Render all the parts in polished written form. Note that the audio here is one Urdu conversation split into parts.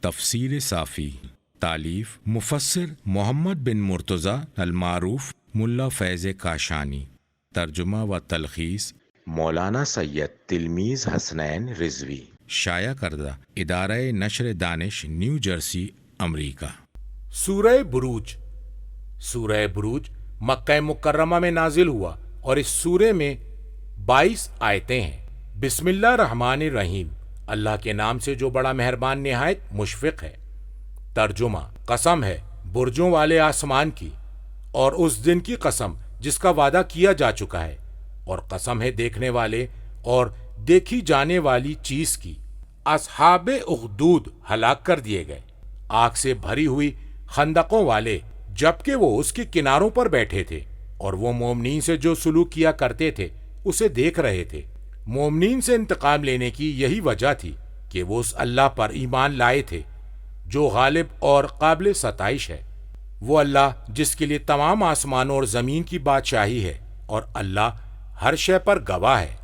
تفسیر صافی، تالیف مفسر محمد بن مرتضی المعروف ملا فیض کاشانی، ترجمہ و تلخیص مولانا سید تلمیذ حسنین رضوی، شائع کردہ ادارہ نشر دانش نیو جرسی امریکہ۔ سورہ بروج۔ سورہ بروج مکہ مکرمہ میں نازل ہوا اور اس سورے میں 22 آیتیں ہیں۔ بسم اللہ الرحمن الرحیم، اللہ کے نام سے جو بڑا مہربان نہایت مشفق ہے۔ ترجمہ، قسم ہے برجوں والے آسمان کی اور اس دن کی قسم جس کا وعدہ کیا جا چکا ہے، اور قسم ہے دیکھنے والے اور دیکھی جانے والی چیز کی۔ اصحاب اخدود ہلاک کر دیے گئے، آگ سے بھری ہوئی خندقوں والے، جبکہ وہ اس کے کناروں پر بیٹھے تھے اور وہ مومنین سے جو سلوک کیا کرتے تھے اسے دیکھ رہے تھے۔ مومنین سے انتقام لینے کی یہی وجہ تھی کہ وہ اس اللہ پر ایمان لائے تھے جو غالب اور قابل ستائش ہے۔ وہ اللہ جس کے لیے تمام آسمانوں اور زمین کی بادشاہی ہے، اور اللہ ہر شے پر گواہ ہے۔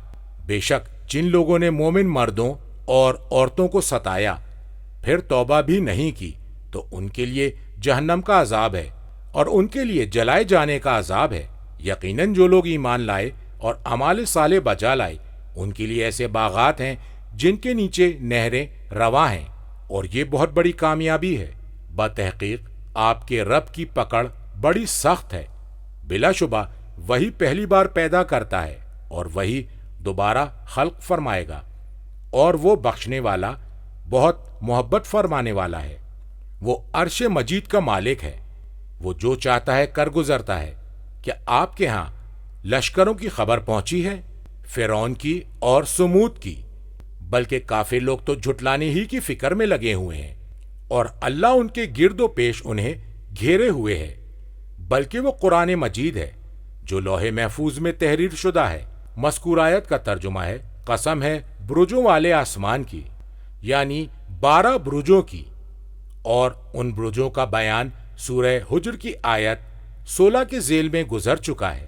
بے شک جن لوگوں نے مومن مردوں اور عورتوں کو ستایا پھر توبہ بھی نہیں کی تو ان کے لیے جہنم کا عذاب ہے اور ان کے لیے جلائے جانے کا عذاب ہے۔ یقیناً جو لوگ ایمان لائے اور اعمال صالح بجا لائے ان کے لیے ایسے باغات ہیں جن کے نیچے نہریں رواں ہیں، اور یہ بہت بڑی کامیابی ہے۔ بتحقیق آپ کے رب کی پکڑ بڑی سخت ہے۔ بلا شبہ وہی پہلی بار پیدا کرتا ہے اور وہی دوبارہ خلق فرمائے گا، اور وہ بخشنے والا بہت محبت فرمانے والا ہے۔ وہ عرش مجید کا مالک ہے، وہ جو چاہتا ہے کر گزرتا ہے۔ کیا آپ کے ہاں لشکروں کی خبر پہنچی ہے؟ فرعون کی اور سمود کی، بلکہ کافر لوگ تو جھٹلانے ہی کی فکر میں لگے ہوئے ہیں، اور اللہ ان کے گرد و پیش انہیں گھیرے ہوئے ہے۔ بلکہ وہ قرآن مجید ہے جو لوح محفوظ میں تحریر شدہ ہے۔ مذکور آیت کا ترجمہ ہے، قسم ہے برجوں والے آسمان کی، یعنی 12 برجوں کی، اور ان برجوں کا بیان سورہ حجر کی آیت 16 کے ذیل میں گزر چکا ہے۔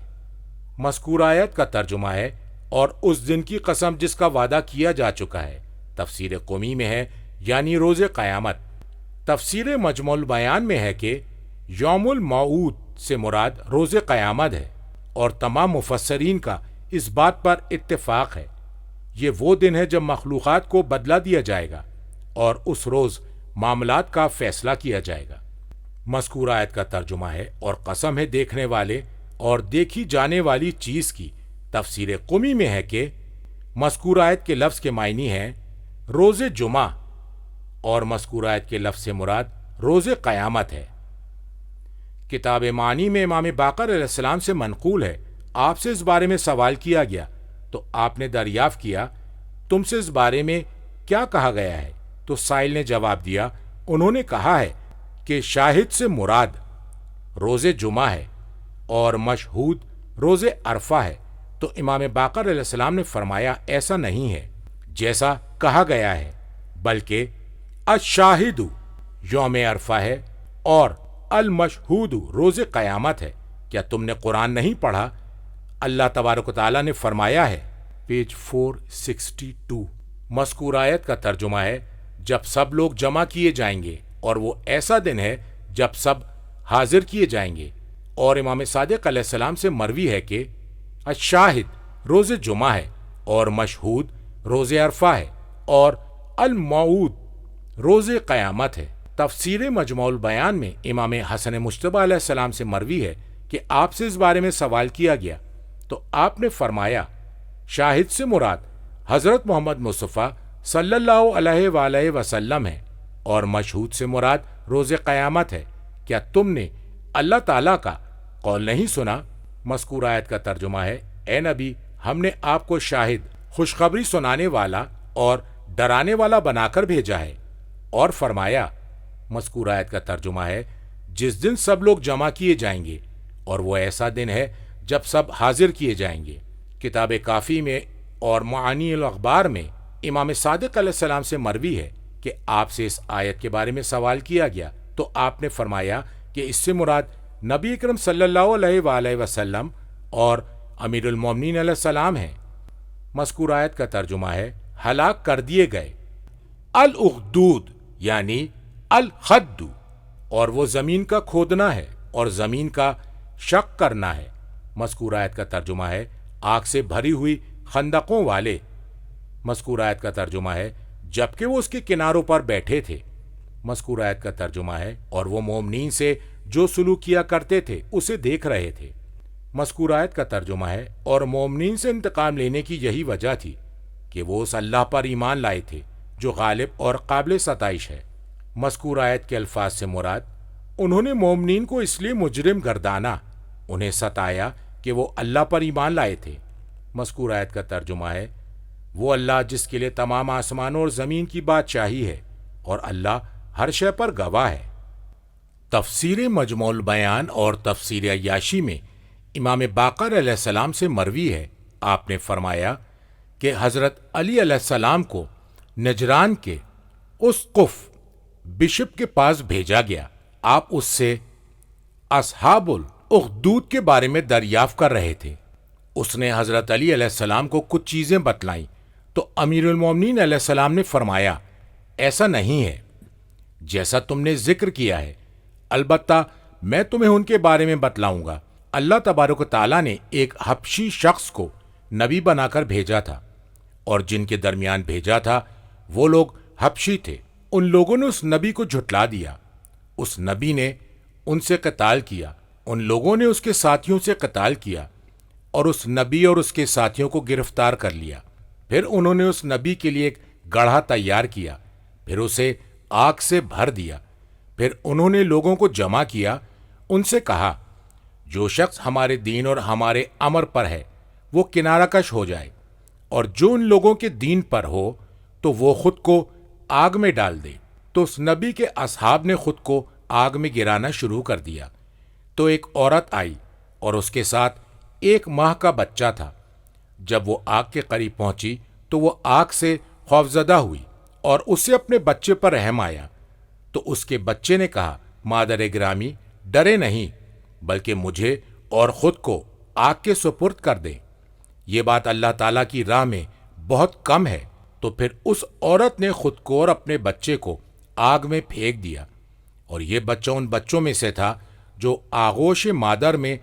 مذکور آیت کا ترجمہ ہے، اور اس دن کی قسم جس کا وعدہ کیا جا چکا ہے۔ تفسیر قومی میں ہے، یعنی روز قیامت۔ تفسیر مجموع البیان میں ہے کہ یوم الموعود سے مراد روز قیامت ہے، اور تمام مفسرین کا اس بات پر اتفاق ہے۔ یہ وہ دن ہے جب مخلوقات کو بدلہ دیا جائے گا اور اس روز معاملات کا فیصلہ کیا جائے گا۔ مذکور آیت کا ترجمہ ہے، اور قسم ہے دیکھنے والے اور دیکھی جانے والی چیز کی۔ تفسیر قمی میں ہے کہ مذکور آیت کے لفظ کے معنی ہیں روز جمعہ، اور مذکور آیت کے لفظ سے مراد روز قیامت ہے۔ کتاب معانی میں امام باقر علیہ السلام سے منقول ہے، آپ سے اس بارے میں سوال کیا گیا تو آپ نے دریافت کیا تم سے اس بارے میں کیا کہا گیا ہے؟ تو سائل نے جواب دیا، انہوں نے کہا ہے کہ شاہد سے مراد روز جمعہ ہے اور مشہود روز عرفہ ہے۔ تو امام باقر علیہ السلام نے فرمایا ایسا نہیں ہے جیسا کہا گیا ہے، بلکہ الشاہد یوم عرفہ ہے اور المشہود روز قیامت ہے۔ کیا تم نے قرآن نہیں پڑھا؟ اللہ تبارک و تعالیٰ نے فرمایا ہے، پیج 462۔ مذکور آیت کا ترجمہ ہے، جب سب لوگ جمع کیے جائیں گے، اور وہ ایسا دن ہے جب سب حاضر کیے جائیں گے۔ اور امام صادق علیہ السلام سے مروی ہے کہ الشاہد روز جمعہ ہے اور مشہود روز عرفہ ہے اور الموعود روز قیامت ہے۔ تفسیر مجموع البیان میں امام حسن مجتبی علیہ السلام سے مروی ہے کہ آپ سے اس بارے میں سوال کیا گیا تو آپ نے فرمایا شاہد سے مراد حضرت محمد مصطفیٰ صلی اللہ علیہ وآلہ وسلم ہے، اور مشہود سے مراد روز قیامت ہے۔ کیا تم نے اللہ تعالیٰ کا قول نہیں سنا؟ مذکور آیت کا ترجمہ ہے، اے نبی ہم نے آپ کو شاہد، خوشخبری سنانے والا اور ڈرانے والا بنا کر بھیجا ہے۔ اور فرمایا، مذکور آیت کا ترجمہ ہے، جس دن سب لوگ جمع کیے جائیں گے، اور وہ ایسا دن ہے جب سب حاضر کیے جائیں گے۔ کتاب کافی میں اور معانی الاخبار میں امام صادق علیہ السلام سے مروی ہے کہ آپ سے اس آیت کے بارے میں سوال کیا گیا تو آپ نے فرمایا کہ اس سے مراد نبی اکرم صلی اللہ علیہ وآلہ وسلم اور امیر المومنین علیہ السلام ہیں۔ مذکور آیت کا ترجمہ ہے، ہلاک کر دیے گئے۔ الاخدود یعنی الخد، اور وہ زمین کا کھودنا ہے اور زمین کا شق کرنا ہے۔ مذکور آیت کا ترجمہ ہے آگ سے بھری ہوئی خندقوں والے۔ مذکور آیت کا ترجمہ ہے جبکہ وہ اس کے کناروں پر بیٹھے تھے۔ مذکور آیت کا ترجمہ ہے اور وہ مومنین سے جو سلوک کیا کرتے تھے اسے دیکھ رہے تھے۔ مذکور آیت کا ترجمہ ہے اور مومنین سے انتقام لینے کی یہی وجہ تھی کہ وہ اس اللہ پر ایمان لائے تھے جو غالب اور قابل ستائش ہے۔ مذکور آیت کے الفاظ سے مراد انہوں نے مومنین کو اس لیے مجرم گردانا، انہیں ستایا کہ وہ اللہ پر ایمان لائے تھے۔ مذکور آیت کا ترجمہ ہے وہ اللہ جس کے لیے تمام آسمانوں اور زمین کی بادشاہی ہے اور اللہ ہر شے پر گواہ ہے۔ تفسیر مجموع البیان اور تفسیر عیاشی میں امام باقر علیہ السلام سے مروی ہے، آپ نے فرمایا کہ حضرت علی علیہ السلام کو نجران کے اسقف بشپ کے پاس بھیجا گیا۔ آپ اس سے اصحاب الاخدود کے بارے میں دریافت کر رہے تھے۔ اس نے حضرت علی علیہ السلام کو کچھ چیزیں بتلائیں تو امیر المومنین علیہ السلام نے فرمایا ایسا نہیں ہے جیسا تم نے ذکر کیا ہے، البتہ میں تمہیں ان کے بارے میں بتلاؤں گا۔ اللہ تبارک و تعالیٰ نے ایک حبشی شخص کو نبی بنا کر بھیجا تھا، اور جن کے درمیان بھیجا تھا وہ لوگ حبشی تھے۔ ان لوگوں نے اس نبی کو جھٹلا دیا، اس نبی نے ان سے قتال کیا، ان لوگوں نے اس کے ساتھیوں سے قتال کیا اور اس نبی اور اس کے ساتھیوں کو گرفتار کر لیا۔ پھر انہوں نے اس نبی کے لیے ایک گڑھا تیار کیا، پھر اسے آگ سے بھر دیا۔ پھر انہوں نے لوگوں کو جمع کیا، ان سے کہا جو شخص ہمارے دین اور ہمارے امر پر ہے وہ کنارہ کش ہو جائے، اور جو ان لوگوں کے دین پر ہو تو وہ خود کو آگ میں ڈال دے۔ تو اس نبی کے اصحاب نے خود کو آگ میں گرانا شروع کر دیا۔ تو ایک عورت آئی اور اس کے ساتھ 1 ماہ کا بچہ تھا۔ جب وہ آگ کے قریب پہنچی تو وہ آگ سے خوفزدہ ہوئی اور اسے اپنے بچے پر رحم آیا۔ تو اس کے بچے نے کہا مادر گرامی ڈرے نہیں، بلکہ مجھے اور خود کو آگ کے سپرد کر دیں، یہ بات اللہ تعالیٰ کی راہ میں بہت کم ہے۔ تو پھر اس عورت نے خود کو اور اپنے بچے کو آگ میں پھینک دیا، اور یہ بچہ ان بچوں میں سے تھا جو آغوش مادر میں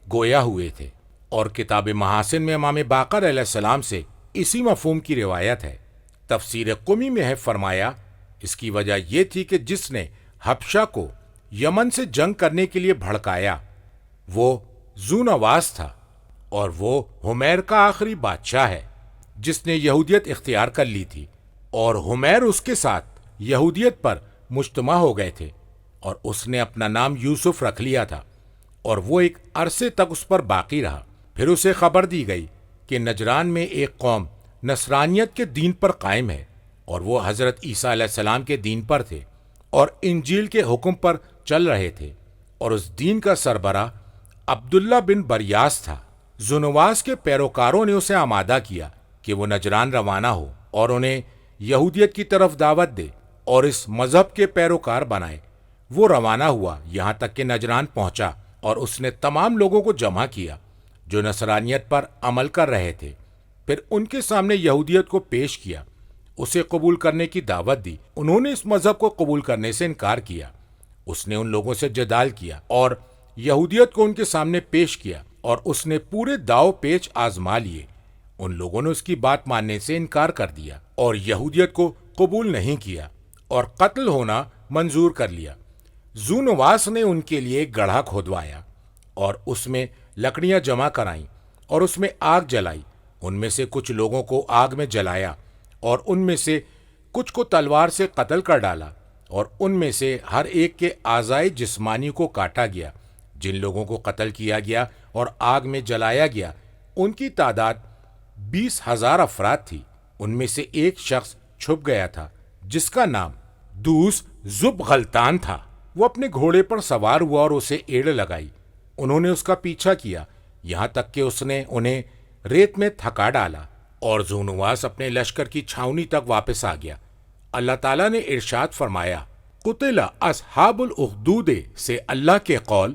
گویا ہوئے تھے۔ اور کتاب محاسن میں امام باقر علیہ السلام سے اسی مفہوم کی روایت ہے۔ تفسیر قمی میں ہے فرمایا اس کی وجہ یہ تھی کہ جس نے حبشہ کو یمن سے جنگ کرنے کے لیے بھڑکایا وہ ذونواس تھا، اور وہ حمیر کا آخری بادشاہ ہے جس نے یہودیت اختیار کر لی تھی، اور حمیر اس کے ساتھ یہودیت پر مجتمع ہو گئے تھے، اور اس نے اپنا نام یوسف رکھ لیا تھا، اور وہ ایک عرصے تک اس پر باقی رہا۔ پھر اسے خبر دی گئی کہ نجران میں ایک قوم نصرانیت کے دین پر قائم ہے، اور وہ حضرت عیسیٰ علیہ السلام کے دین پر تھے اور انجیل کے حکم پر چل رہے تھے، اور اس دین کا سربراہ عبداللہ بن بریاس تھا۔ ذونواس کے پیروکاروں نے اسے آمادہ کیا کہ وہ نجران روانہ ہو اور انہیں یہودیت کی طرف دعوت دے اور اس مذہب کے پیروکار بنائے۔ وہ روانہ ہوا یہاں تک کہ نجران پہنچا، اور اس نے تمام لوگوں کو جمع کیا جو نصرانیت پر عمل کر رہے تھے۔ پھر ان کے سامنے یہودیت کو پیش کیا، اسے قبول کرنے کی دعوت دی۔ انہوں نے اس مذہب کو قبول کرنے سے انکار کیا۔ اس نے ان لوگوں سے جدال کیا اور یہودیت کو ان کے سامنے پیش کیا، اور اس نے پورے داؤ پیچ آزما لیے۔ ان لوگوں نے اس کی بات ماننے سے انکار کر دیا اور یہودیت کو قبول نہیں کیا اور قتل ہونا منظور کر لیا۔ ذونواس نے ان کے لیے ایک گڑھا کھودوایا اور اس میں لکڑیاں جمع کرائیں اور اس میں آگ جلائی۔ ان میں سے کچھ لوگوں کو آگ میں جلایا، اور ان میں سے کچھ کو تلوار سے قتل کر ڈالا، اور ان میں سے ہر ایک کے اعضائے جسمانی کو کاٹا گیا۔ جن لوگوں کو قتل کیا گیا اور آگ میں جلایا گیا ان کی تعداد 20,000 افراد تھی۔ ان میں سے ایک شخص چھپ گیا تھا جس کا نام دوس زب غلطان تھا۔ وہ اپنے گھوڑے پر سوار ہوا اور اسے ایڑ لگائی۔ انہوں نے اس کا پیچھا کیا یہاں تک کہ اس نے انہیں ریت میں تھکا ڈالا، اور ذونواس اپنے لشکر کی چھاؤنی تک واپس آ گیا۔ اللہ تعالیٰ نے ارشاد فرمایا قتل اصحاب الاخدود سے اللہ کے قول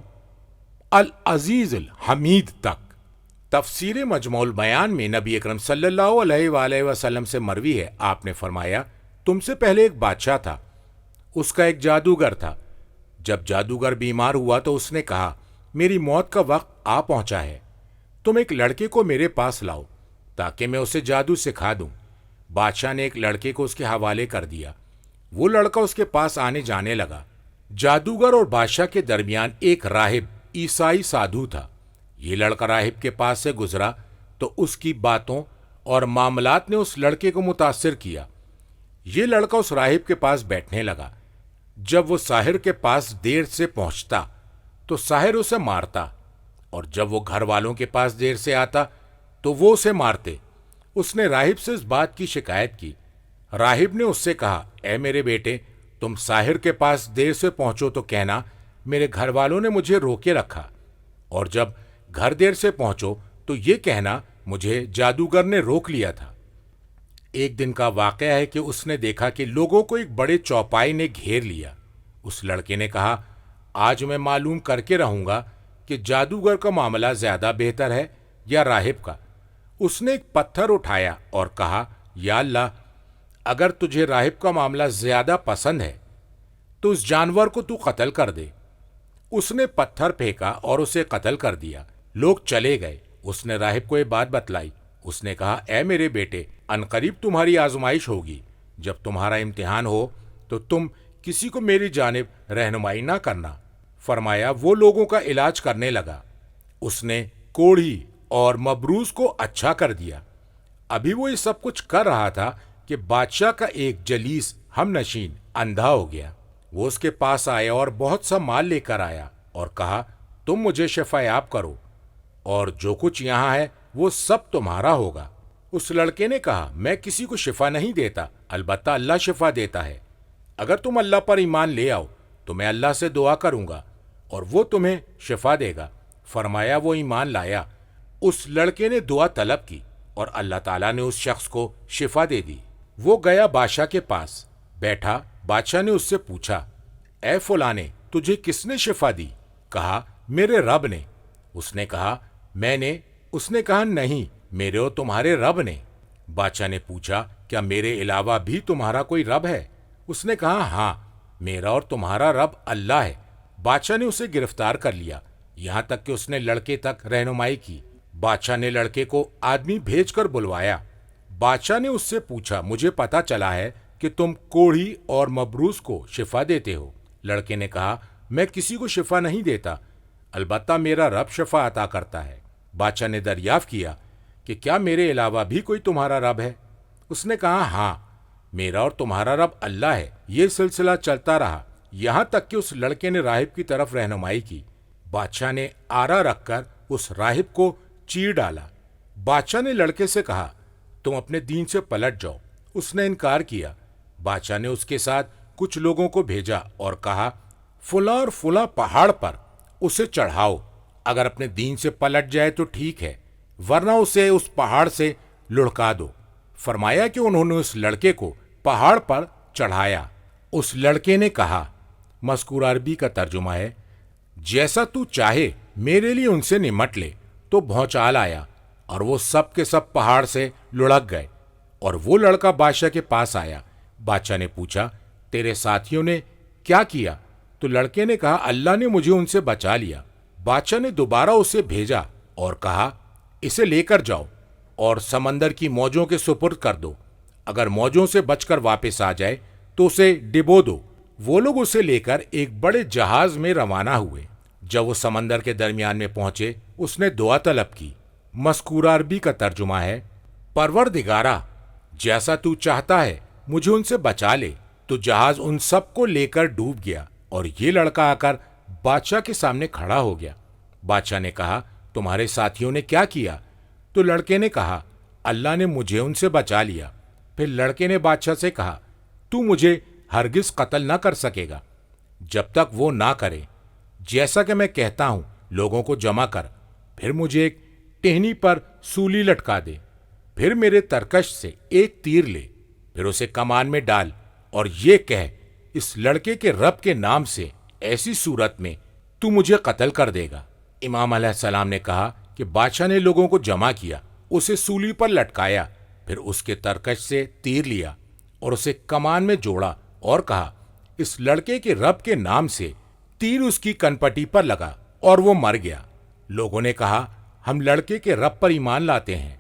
العزیز الحمید تک۔ تفسیر مجموع البیان میں نبی اکرم صلی اللہ علیہ وآلہ وسلم سے مروی ہے، آپ نے فرمایا تم سے پہلے ایک بادشاہ تھا، اس کا ایک جادوگر تھا۔ جب جادوگر بیمار ہوا تو اس نے کہا، میری موت کا وقت آ پہنچا ہے، تم ایک لڑکے کو میرے پاس لاؤ تاکہ میں اسے جادو سکھا دوں۔ بادشاہ نے ایک لڑکے کو اس کے حوالے کر دیا۔ وہ لڑکا اس کے پاس آنے جانے لگا۔ جادوگر اور بادشاہ کے درمیان ایک راہب عیسائی سادھو تھا۔ یہ لڑکا راہب کے پاس سے گزرا تو اس کی باتوں اور معاملات نے اس لڑکے کو متاثر کیا۔ یہ لڑکا اس راہب کے پاس بیٹھنے لگا۔ جب وہ ساحر کے پاس دیر سے پہنچتا تو ساحر اسے مارتا، اور جب وہ گھر والوں کے پاس دیر سے آتا تو وہ اسے مارتے۔ اس نے راہب سے اس بات کی شکایت کی۔ راہب نے اس سے کہا، اے میرے بیٹے، تم ساحر کے پاس دیر سے پہنچو تو کہنا میرے گھر والوں نے مجھے روکے رکھا، اور جب گھر دیر سے پہنچو تو یہ کہنا مجھے جادوگر نے روک لیا تھا۔ ایک دن کا واقعہ ہے کہ اس نے دیکھا کہ لوگوں کو ایک بڑے چوپائی نے گھیر لیا۔ اس لڑکے نے کہا، آج میں معلوم کر کے رہوں گا کہ جادوگر کا معاملہ زیادہ بہتر ہے یا راہب کا۔ اس نے ایک پتھر اٹھایا اور کہا، یا اللہ، اگر تجھے راہب کا معاملہ زیادہ پسند ہے تو اس جانور کو تو قتل کر دے۔ اس نے پتھر پھینکا اور اسے قتل کر دیا۔ لوگ چلے گئے۔ اس نے راہب کو یہ بات بتلائی۔ اس نے کہا، اے میرے بیٹے، عنقریب تمہاری آزمائش ہوگی۔ جب تمہارا امتحان ہو تو تم کسی کو میری جانب رہنمائی نہ کرنا۔ فرمایا، وہ لوگوں کا علاج کرنے لگا۔ اس نے کوڑھی اور مبروز کو اچھا کر دیا۔ ابھی وہ یہ سب کچھ کر رہا تھا کہ بادشاہ کا ایک جلیس ہم نشین اندھا ہو گیا۔ وہ اس کے پاس آیا اور بہت سا مال لے کر آیا اور کہا، تم مجھے شفا یاب کرو، اور جو کچھ یہاں ہے وہ سب تمہارا ہوگا۔ اس لڑکے نے کہا، میں کسی کو شفا نہیں دیتا، البتہ اللہ شفا دیتا ہے۔ اگر تم اللہ پر ایمان لے آؤ تو میں اللہ سے دعا کروں گا اور وہ تمہیں شفا دے گا۔ فرمایا، وہ ایمان لایا۔ اس لڑکے نے دعا طلب کی اور اللہ تعالیٰ نے اس شخص کو شفا دے دی۔ وہ گیا بادشاہ کے پاس بیٹھا۔ بادشاہ نے اس سے پوچھا، اے فلانے، تجھے کس نے شفا دی؟ کہا، میرے رب نے۔ اس نے کہا، میں نے؟ اس نے کہا، نہیں، میرے اور تمہارے رب نے۔ بادشاہ نے پوچھا، کیا میرے علاوہ بھی تمہارا کوئی رب ہے؟ اس نے کہا، ہاں، میرا اور تمہارا رب اللہ ہے۔ بادشاہ نے اسے گرفتار کر لیا، یہاں تک کہ اس نے لڑکے تک رہنمائی کی۔ بادشاہ نے لڑکے کو آدمی بھیج کر بلوایا۔ بادشاہ نے اس سے پوچھا، مجھے پتا چلا ہے کہ تم کوڑھی اور مبروز کو شفا دیتے ہو۔ لڑکے نے کہا، میں کسی کو شفا نہیں دیتا، البتہ میرا رب شفا عطا کرتا ہے۔ بادشاہ نے دریافت کیا کہ کیا میرے علاوہ بھی کوئی تمہارا رب ہے؟ اس نے کہا، ہاں، میرا اور تمہارا رب اللہ ہے۔ یہ سلسلہ چلتا رہا یہاں تک کہ اس لڑکے نے راہب کی طرف رہنمائی کی۔ بادشاہ نے آرا رکھ کر اس راہب کو چیر ڈالا۔ بادشاہ نے لڑکے سے کہا، تم اپنے دین سے پلٹ جاؤ۔ اس نے انکار کیا۔ بادشاہ نے اس کے ساتھ کچھ لوگوں کو بھیجا اور کہا، فلاں اور فلاں پہاڑ پر اسے چڑھاؤ، اگر اپنے دین سے پلٹ جائے تو ٹھیک ہے، ورنہ اسے اس پہاڑ سے لڑکا دو۔ فرمایا کہ انہوں نے اس لڑکے کو پہاڑ پر چڑھایا۔ اس لڑکے نے کہا، مذکور عربی کا ترجمہ ہے، جیسا تو چاہے میرے لیے ان سے نمٹ لے۔ تو بھونچال آیا اور وہ سب کے سب پہاڑ سے لڑک گئے، اور وہ لڑکا بادشاہ کے پاس آیا۔ بادشاہ نے پوچھا، تیرے ساتھیوں نے کیا کیا؟ تو لڑکے نے کہا، اللہ نے مجھے ان سے بچا لیا۔ بادشاہ نے دوبارہ اسے بھیجا اور کہا، اسے لے کر جاؤ اور سمندر کی موجوں کے سپرد کر دو۔ اگر موجوں سے بچ کر واپس آ جائے تو اسے ڈبو دو۔ وہ لوگ اسے لے کر ایک بڑے جہاز میں روانہ ہوئے۔ جب وہ سمندر کے درمیان میں پہنچے، اس نے دعا طلب کی۔ مذکور عربی کا ترجمہ ہے، پروردگارا، جیسا تو چاہتا ہے مجھے ان سے بچا لے۔ تو جہاز ان سب کو لے کر ڈوب گیا، اور یہ لڑکا آ کر بادشاہ کے سامنے کھڑا ہو گیا۔ بادشاہ نے کہا، تمہارے ساتھیوں نے کیا کیا؟ تو لڑکے نے کہا، اللہ نے مجھے ان سے بچا لیا۔ پھر لڑکے نے بادشاہ سے کہا، تو مجھے ہرگز قتل نہ کر سکے گا جب تک وہ نہ کرے جیسا کہ میں کہتا ہوں۔ لوگوں کو جمع کر، پھر مجھے ایک ٹہنی پر سولی لٹکا دے، پھر میرے ترکش سے ایک تیر لے، پھر اسے کمان میں ڈال، اور یہ کہہ، اس لڑکے کے رب کے نام سے ایسی صورت میں تو مجھے قتل کر دے گا۔ امام علیہ السلام نے کہا کہ بادشاہ نے لوگوں کو جمع کیا، اسے سولی پر لٹکایا، پھر اس کے ترکش سے تیر لیا اور اسے کمان میں جوڑا اور کہا، اس لڑکے کے رب کے نام سے تیر اس کی کنپٹی پر لگا اور وہ مر گیا۔ لوگوں نے کہا ہم لڑکے کے رب پر ایمان لاتے ہیں۔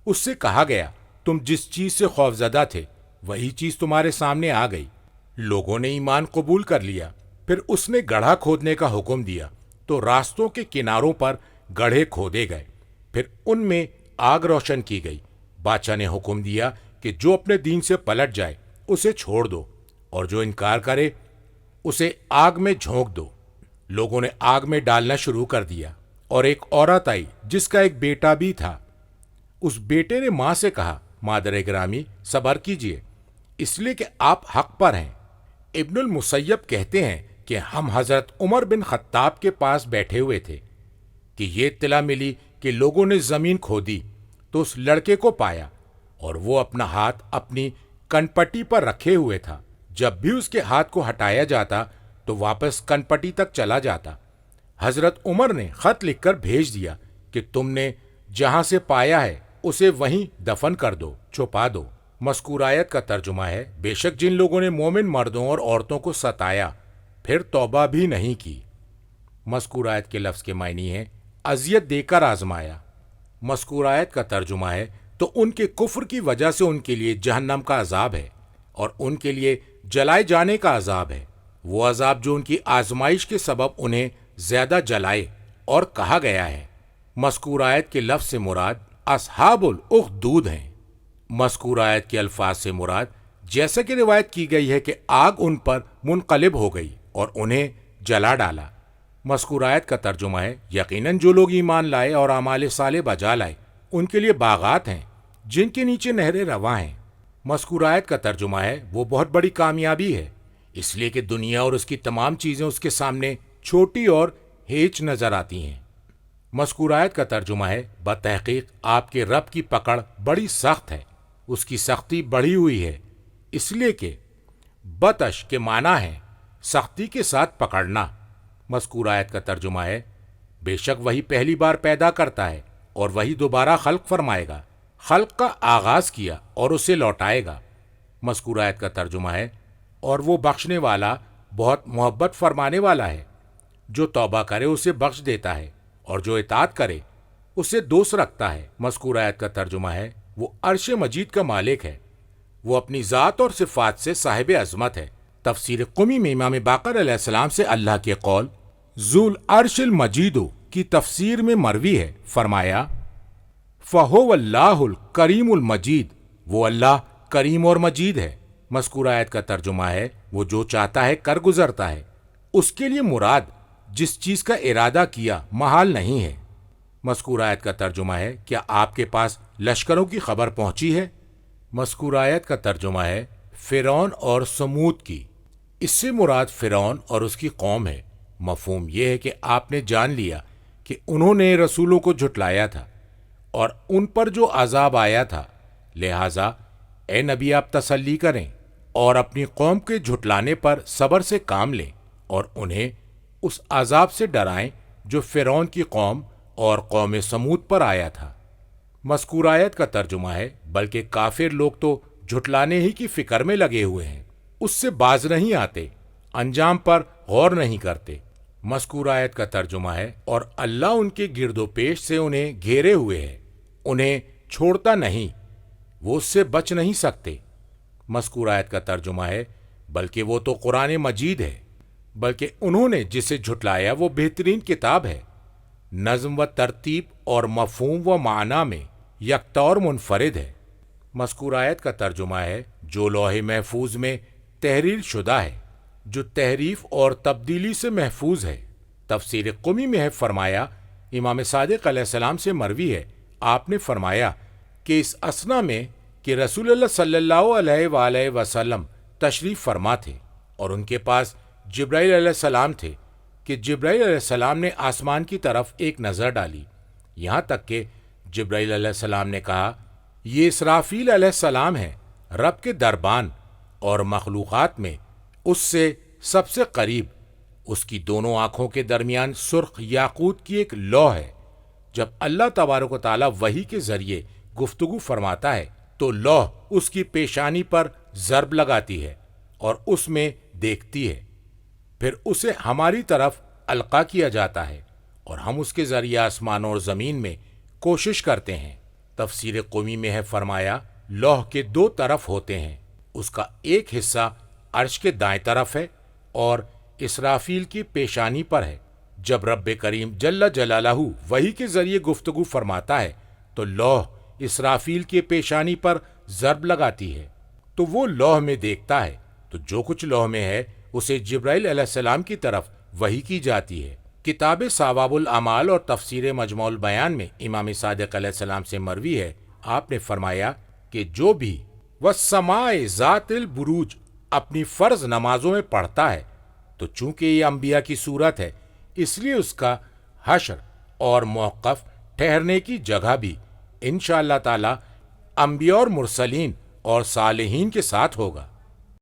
اس سے کہا گیا تم جس چیز سے خوفزدہ تھے وہی چیز تمہارے سامنے آ گئی۔ لوگوں نے ایمان قبول کر لیا۔ پھر اس نے گڑھا کھودنے کا حکم دیا تو راستوں کے کناروں پر گڑھے کھودے گئے، پھر ان میں آگ روشن کی گئی۔ بادشاہ نے حکم دیا کہ جو اپنے دین سے پلٹ جائے اسے چھوڑ دو، اور جو انکار کرے اسے آگ میں جھونک دو۔ لوگوں نے آگ میں ڈالنا شروع کر دیا، اور ایک عورت آئی جس کا ایک بیٹا بھی تھا۔ اس بیٹے نے ماں سے کہا مادر گرامی صبر کیجیے، اس لیے کہ آپ حق پر ہیں۔ ابن المسیب کہتے ہیں کہ ہم حضرت عمر بن خطاب کے پاس بیٹھے ہوئے تھے کہ یہ اطلاع ملی کہ لوگوں نے زمین کھودی تو اس لڑکے کو پایا، اور وہ اپنا ہاتھ اپنی کنپٹی پر رکھے ہوئے تھا۔ جب بھی اس کے ہاتھ کو ہٹایا جاتا تو واپس کنپٹی تک چلا جاتا۔ حضرت عمر نے خط لکھ کر بھیج دیا کہ تم نے جہاں سے پایا ہے اسے وہیں دفن کر دو، چھپا دو۔ مذکور آیت کا ترجمہ ہے بے شک جن لوگوں نے مومن مردوں اور عورتوں کو ستایا پھر توبہ بھی نہیں کی۔ مذکور آیت کے لفظ کے معنی ہیں اذیت دے کر آزمایا۔ مذکور آیت کا ترجمہ ہے تو ان کے کفر کی وجہ سے ان کے لیے جہنم کا عذاب ہے، اور ان کے لیے جلائے جانے کا عذاب ہے، وہ عذاب جو ان کی آزمائش کے سبب انہیں زیادہ جلائے۔ اور کہا گیا ہے مذکور آیت کے لفظ سے مراد اصحاب الاخدود ہیں۔ مذکور آیت کے الفاظ سے مراد جیسا کہ روایت کی گئی ہے کہ آگ ان پر منقلب ہو گئی اور انہیں جلا ڈالا۔ مذکور آیت کا ترجمہ ہے یقیناً جو لوگ ایمان لائے اور اعمال صالح بجا لائے ان کے لیے باغات ہیں جن کے نیچے نہریں رواں ہیں۔ مذکور آیت کا ترجمہ ہے وہ بہت بڑی کامیابی ہے، اس لیے کہ دنیا اور اس کی تمام چیزیں اس کے سامنے چھوٹی اور ہیچ نظر آتی ہیں۔ مذکور آیت کا ترجمہ ہے بتحقیق آپ کے رب کی پکڑ بڑی سخت ہے، اس کی سختی بڑھی ہوئی ہے، اس لیے کہ بطش کے معنی ہے سختی کے ساتھ پکڑنا۔ مذکور آیت کا ترجمہ ہے بے شک وہی پہلی بار پیدا کرتا ہے اور وہی دوبارہ خلق فرمائے گا، خلق کا آغاز کیا اور اسے لوٹائے گا۔ مذکور آیت کا ترجمہ ہے اور وہ بخشنے والا بہت محبت فرمانے والا ہے، جو توبہ کرے اسے بخش دیتا ہے اور جو اطاعت کرے اسے دوست رکھتا ہے۔ مذکور آیت کا ترجمہ ہے وہ عرش مجید کا مالک ہے، وہ اپنی ذات اور صفات سے صاحب عظمت ہے۔ تفسیر قمی میں امام باقر علیہ السلام سے اللہ کے قول ذو العرش المجید کی تفسیر میں مروی ہے، فرمایا فَهُوَ اللَّهُ الْكَرِيمُ الْمَجِيدُ، وہ اللہ کریم اور مجید ہے۔ مذکور آیت کا ترجمہ ہے وہ جو چاہتا ہے کر گزرتا ہے، اس کے لیے مراد جس چیز کا ارادہ کیا محال نہیں ہے۔ مذکور آیت کا ترجمہ ہے کیا آپ کے پاس لشکروں کی خبر پہنچی ہے؟ مذکور آیت کا ترجمہ ہے فرعون اور سمود کی، اس سے مراد فرعون اور اس کی قوم ہے۔ مفہوم یہ ہے کہ آپ نے جان لیا کہ انہوں نے رسولوں کو جھٹلایا تھا اور ان پر جو عذاب آیا تھا، لہٰذا اے نبی آپ تسلی کریں اور اپنی قوم کے جھٹلانے پر صبر سے کام لیں اور انہیں اس عذاب سے ڈرائیں جو فرعون کی قوم اور قوم سمود پر آیا تھا۔ مذکور آیت کا ترجمہ ہے بلکہ کافر لوگ تو جھٹلانے ہی کی فکر میں لگے ہوئے ہیں، اس سے باز نہیں آتے، انجام پر غور نہیں کرتے۔ مذکور آیت کا ترجمہ ہے اور اللہ ان کے گرد و پیش سے انہیں گھیرے ہوئے ہے، انہیں چھوڑتا نہیں، وہ اس سے بچ نہیں سکتے۔ مذکور آیت کا ترجمہ ہے بلکہ وہ تو قرآن مجید ہے، بلکہ انہوں نے جسے جھٹلایا وہ بہترین کتاب ہے، نظم و ترتیب اور مفہوم و معنی میں یکطور منفرد ہے۔ مذکور آیت کا ترجمہ ہے جو لوح محفوظ میں تحریر شدہ ہے، جو تحریف اور تبدیلی سے محفوظ ہے۔ تفسیر قمی میں ہے فرمایا امام صادق علیہ السلام سے مروی ہے، آپ نے فرمایا کہ اس اثنا میں کہ رسول اللہ صلی اللہ علیہ وآلہ وسلم تشریف فرما تھے اور ان کے پاس جبرائیل علیہ السلام تھے کہ جبرائیل علیہ السلام نے آسمان کی طرف ایک نظر ڈالی، یہاں تک کہ جبرائیل علیہ السلام نے کہا یہ اسرافیل علیہ السلام ہے، رب کے دربان اور مخلوقات میں اس سے سب سے قریب، اس کی دونوں آنکھوں کے درمیان سرخ یاقوت کی ایک لوح ہے۔ جب اللہ تبارک و تعالیٰ وحی کے ذریعے گفتگو فرماتا ہے تو لوح اس کی پیشانی پر ضرب لگاتی ہے اور اس میں دیکھتی ہے، پھر اسے ہماری طرف القا کیا جاتا ہے اور ہم اس کے ذریعے آسمان اور زمین میں کوشش کرتے ہیں۔ تفسیر قومی میں ہے فرمایا لوح کے دو طرف ہوتے ہیں، اس کا ایک حصہ عرش کے دائیں طرف ہے اور اسرافیل کی پیشانی پر ہے۔ جب رب کریم جل جلالہ وحی کے ذریعے گفتگو فرماتا ہے تو لوح اسرافیل کی پیشانی پر ضرب لگاتی ہے تو وہ لوح میں دیکھتا ہے، تو جو کچھ لوح میں ہے اسے جبرائیل علیہ السلام کی طرف وحی کی جاتی ہے۔ کتاب ثواب الاعمال اور تفسیر مجموع البیان میں امام صادق علیہ السلام سے مروی ہے، آپ نے فرمایا کہ جو بھی والسماء ذات البروج اپنی فرض نمازوں میں پڑھتا ہے تو چونکہ یہ انبیاء کی صورت ہے اس لیے اس کا حشر اور موقف ٹھہرنے کی جگہ بھی انشاءاللہ تعالی انبیاء اور مرسلین اور صالحین کے ساتھ ہوگا۔